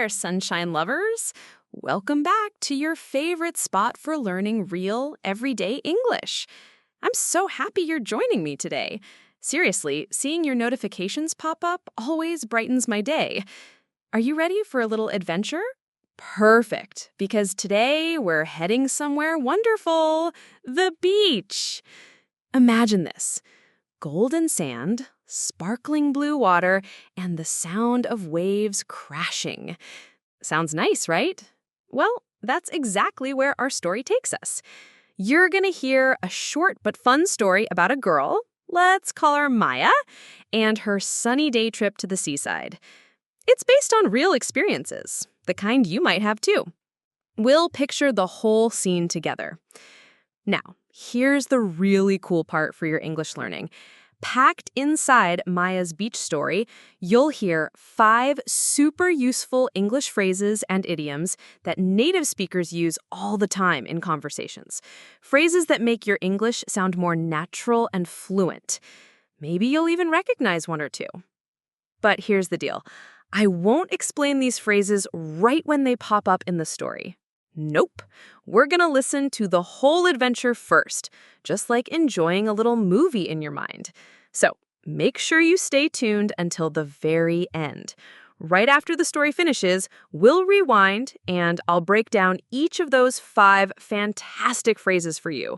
there, sunshine lovers! Welcome back to your favorite spot for learning real, everyday English. I'm so happy you're joining me today. Seriously, seeing your notifications pop up always brightens my day. Are you ready for a little adventure? Perfect, because today we're heading somewhere wonderful, the beach. Imagine this: golden sand, sparkling blue water, and the sound of waves crashing. Sounds nice, right? Well, that's exactly where our story takes us. You're going to hear a short but fun story about a girl, let's call her Maya, and her sunny day trip to the seaside. It's based on real experiences, the kind you might have too. We'll picture the whole scene together. Now, here's the really cool part for your English learning. Packed inside Maya's beach story, you'll hear 5 super useful English phrases and idioms that native speakers use all the time in conversations. Phrases that make your English sound more natural and fluent. Maybe you'll even recognize one or two. But here's the deal. I won't explain these phrases right when they pop up in the story. Nope. We're going to listen to the whole adventure first, just like enjoying a little movie in your mind. So make sure you stay tuned until the very end. Right after the story finishes, we'll rewind and I'll break down each of those 5 fantastic phrases for you.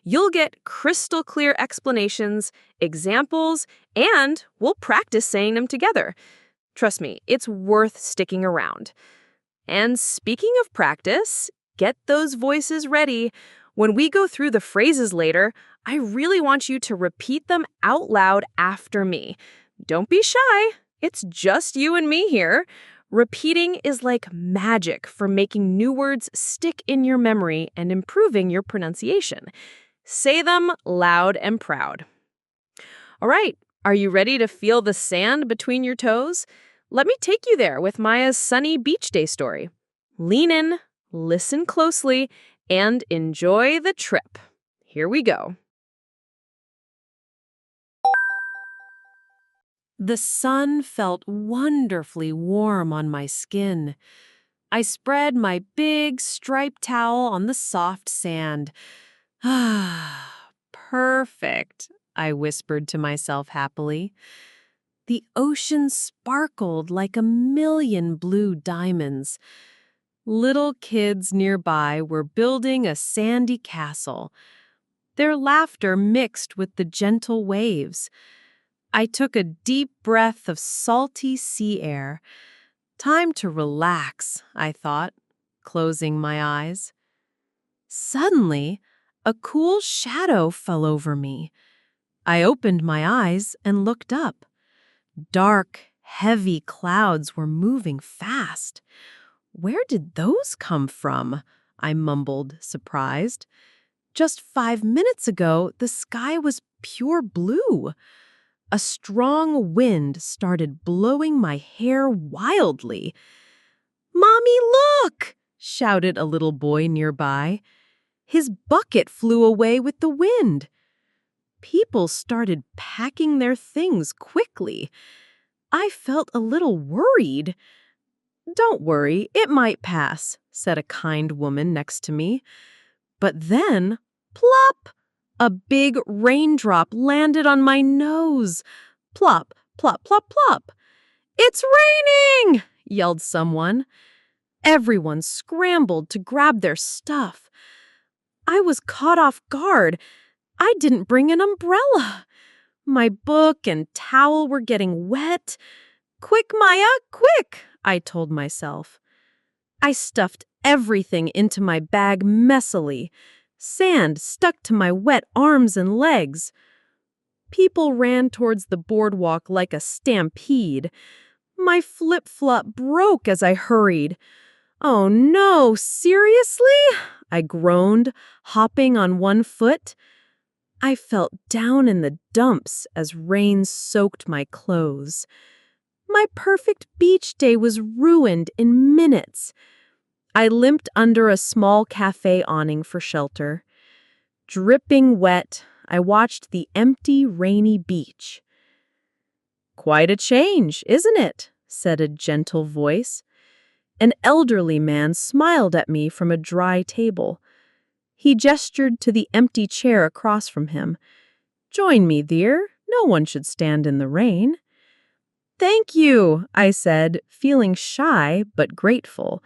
You'll get crystal clear explanations, examples, and we'll practice saying them together. Trust me, it's worth sticking around. And speaking of practice, get those voices ready. When we go through the phrases later, I really want you to repeat them out loud after me. Don't be shy. It's just you and me here. Repeating is like magic for making new words stick in your memory and improving your pronunciation. Say them loud and proud. All right, are you ready to feel the sand between your toes? Let me take you there with Maya's sunny beach day story. Lean in, listen closely, and enjoy the trip. Here we go. The sun felt wonderfully warm on my skin. I spread my big striped towel on the soft sand. Ah, perfect, I whispered to myself happily. The ocean sparkled like a million blue diamonds. Little kids nearby were building a sandy castle. Their laughter mixed with the gentle waves. I took a deep breath of salty sea air. Time to relax, I thought, closing my eyes. Suddenly, a cool shadow fell over me. I opened my eyes and looked up. Dark, heavy clouds were moving fast. Where did those come from? I mumbled, surprised. Just 5 minutes ago, the sky was pure blue. A strong wind started blowing my hair wildly. "Mommy, look!" shouted a little boy nearby. His bucket flew away with the wind. People started packing their things quickly. I felt a little worried. "Don't worry, it might pass," said a kind woman next to me. But then, plop! A big raindrop landed on my nose. Plop, plop, plop, plop. "It's raining!" yelled someone. Everyone scrambled to grab their stuff. I was caught off guard. I didn't bring an umbrella. My book and towel were getting wet. "Quick, Maya, quick!" I told myself. I stuffed everything into my bag messily. Sand stuck to my wet arms and legs. People ran towards the boardwalk like a stampede. My flip-flop broke as I hurried. "Oh no, seriously?" I groaned, hopping on one foot. I felt down in the dumps as rain soaked my clothes. My perfect beach day was ruined in minutes. I limped under a small cafe awning for shelter. Dripping wet, I watched the empty, rainy beach. "Quite a change, isn't it?" said a gentle voice. An elderly man smiled at me from a dry table. He gestured to the empty chair across from him. "Join me, dear. No one should stand in the rain." "Thank you," I said, feeling shy but grateful.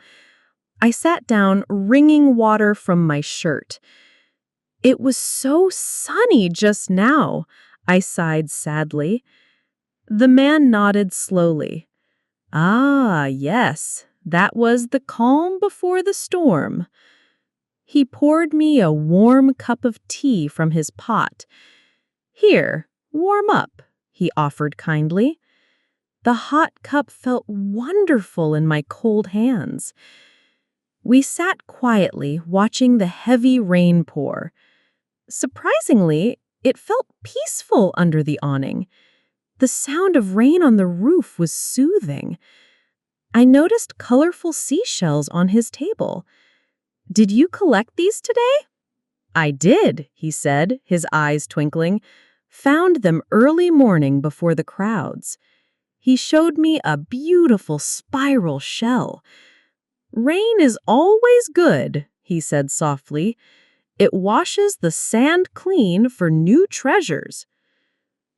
I sat down, wringing water from my shirt. "It was so sunny just now," I sighed sadly. The man nodded slowly. "Ah, yes, that was the calm before the storm." He poured me a warm cup of tea from his pot. "Here, warm up," he offered kindly. The hot cup felt wonderful in my cold hands. We sat quietly, watching the heavy rain pour. Surprisingly, it felt peaceful under the awning. The sound of rain on the roof was soothing. I noticed colorful seashells on his table. "Did you collect these today?" "I did," he said, his eyes twinkling. "Found them early morning before the crowds." He showed me a beautiful spiral shell. "Rain is always good," he said softly. "It washes the sand clean for new treasures."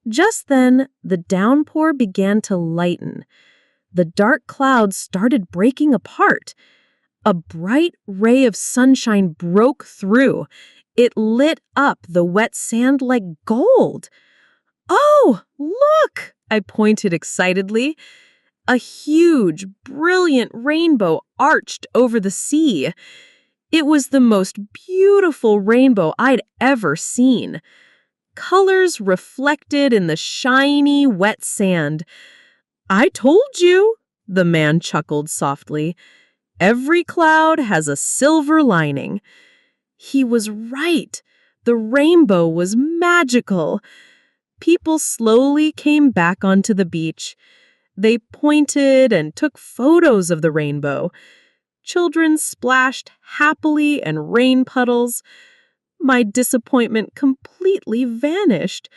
Just then, the downpour began to lighten. The dark clouds started breaking apart. A bright ray of sunshine broke through. It lit up the wet sand like gold. "Oh, look!" I pointed excitedly. A huge, brilliant rainbow arched over the sea. It was the most beautiful rainbow I'd ever seen. Colors reflected in the shiny, wet sand. "I told you," the man chuckled softly. "Every cloud has a silver lining." He was right. The rainbow was magical. People slowly came back onto the beach. They pointed and took photos of the rainbow. Children splashed happily in rain puddles. My disappointment completely vanished.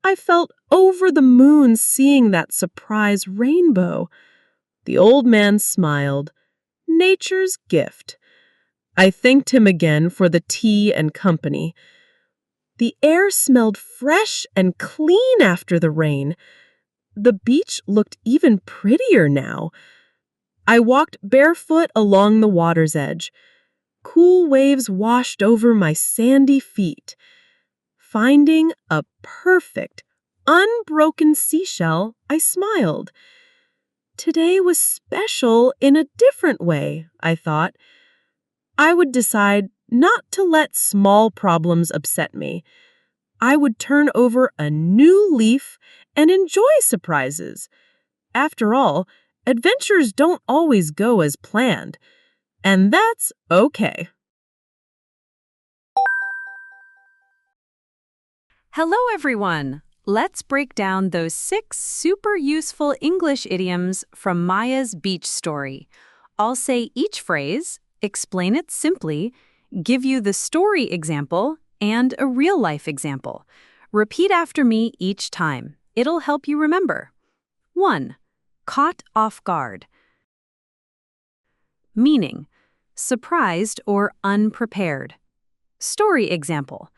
I felt over the moon seeing that surprise rainbow. The old man smiled. Nature's gift. I thanked him again for the tea and company. The air smelled fresh and clean after the rain. The beach looked even prettier now. I walked barefoot along the water's edge. Cool waves washed over my sandy feet. Finding a perfect, unbroken seashell, I smiled. Today was special in a different way, I thought. I would decide not to let small problems upset me. I would turn over a new leaf and enjoy surprises. After all, adventures don't always go as planned, and that's okay. Hello, everyone! Let's break down those 6 super useful English idioms from Maya's beach story. I'll say each phrase, explain it simply, give you the story example, and a real-life example. Repeat after me each time. It'll help you remember. 1. Caught off guard. Meaning, surprised or unprepared. Story example.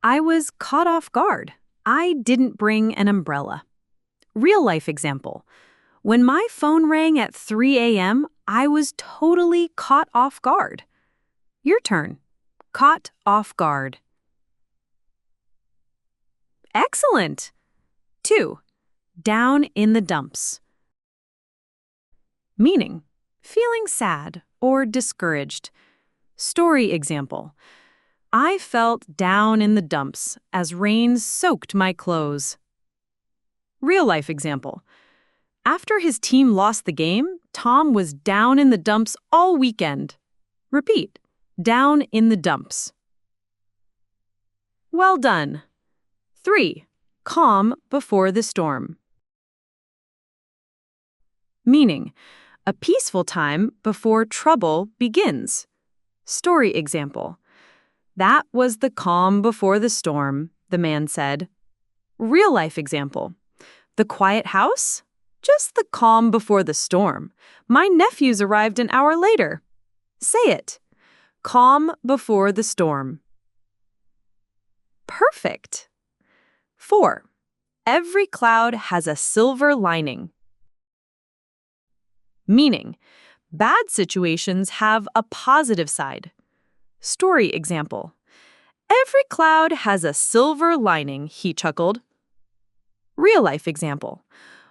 I was caught off guard. I didn't bring an umbrella. Real-life example. When my phone rang at 3 a.m., I was totally caught off guard. Your turn. Caught off guard. Excellent! 2. Down in the dumps. Meaning, feeling sad or discouraged. Story example. I felt down in the dumps as rain soaked my clothes. Real-life example. After his team lost the game, Tom was down in the dumps all weekend. Repeat. Down in the dumps. Well done. 3. Calm before the storm. Meaning, a peaceful time before trouble begins. Story example. That was the calm before the storm, the man said. Real-life example. The quiet house? Just the calm before the storm. My nephews arrived an hour later. Say it. Calm before the storm. Perfect. 4. Every cloud has a silver lining. Meaning, bad situations have a positive side. Story example. Every cloud has a silver lining, he chuckled. Real life example.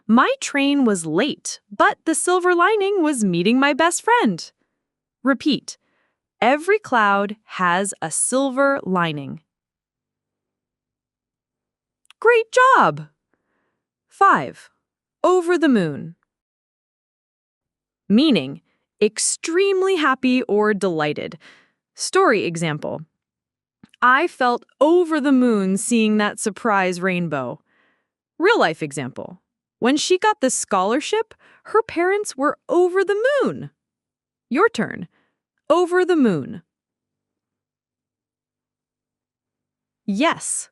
My train was late, but the silver lining was meeting my best friend. Repeat. Every cloud has a silver lining. Great job! 5. Over the moon. Meaning, extremely happy or delighted. Story example. I felt over the moon seeing that surprise rainbow. Real life example. When she got the scholarship, her parents were over the moon. Your turn. Over the moon. Yes.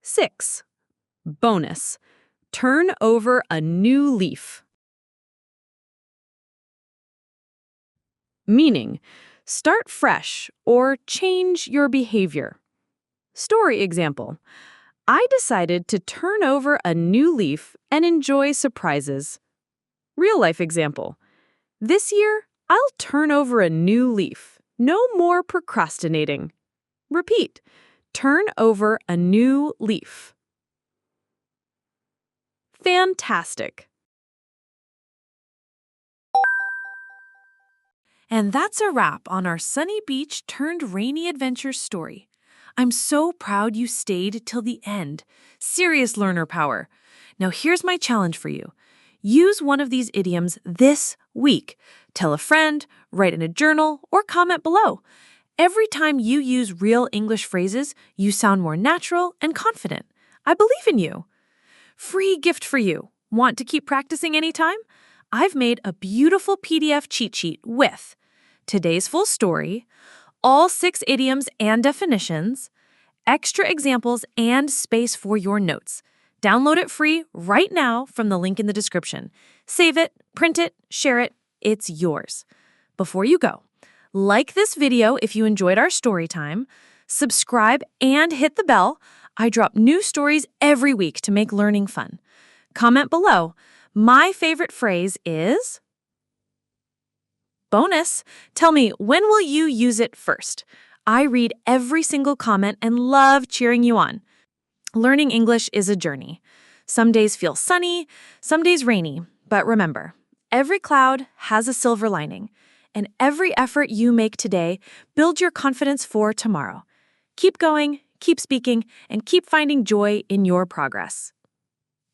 6. Bonus. Turn over a new leaf. Meaning, start fresh or change your behavior. Story example. I decided to turn over a new leaf and enjoy surprises. Real life example. This year, I'll turn over a new leaf. No more procrastinating. Repeat. Turn over a new leaf. Fantastic. And that's a wrap on our sunny beach turned rainy adventure story. I'm so proud you stayed till the end. Serious learner power. Now here's my challenge for you. Use one of these idioms this week. Tell a friend, write in a journal, or comment below. Every time you use real English phrases, you sound more natural and confident. I believe in you. Free gift for you. Want to keep practicing anytime? I've made a beautiful PDF cheat sheet with today's full story, all 6 idioms and definitions, extra examples, and space for your notes. Download it free right now from the link in the description. Save it, print it, share it. It's yours. Before you go, like this video if you enjoyed our story time, subscribe, and hit the bell. I drop new stories every week to make learning fun. Comment below. My favorite phrase is bonus. Tell me, when will you use it first? I read every single comment and love cheering you on. Learning English is a journey. Some days feel sunny, some days rainy. But remember, every cloud has a silver lining, and every effort you make today builds your confidence for tomorrow. Keep going, keep speaking, and keep finding joy in your progress.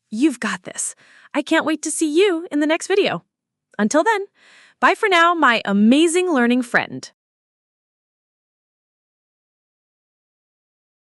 You've got this. I can't wait to see you in the next video. Until then, bye for now, my amazing learning friend.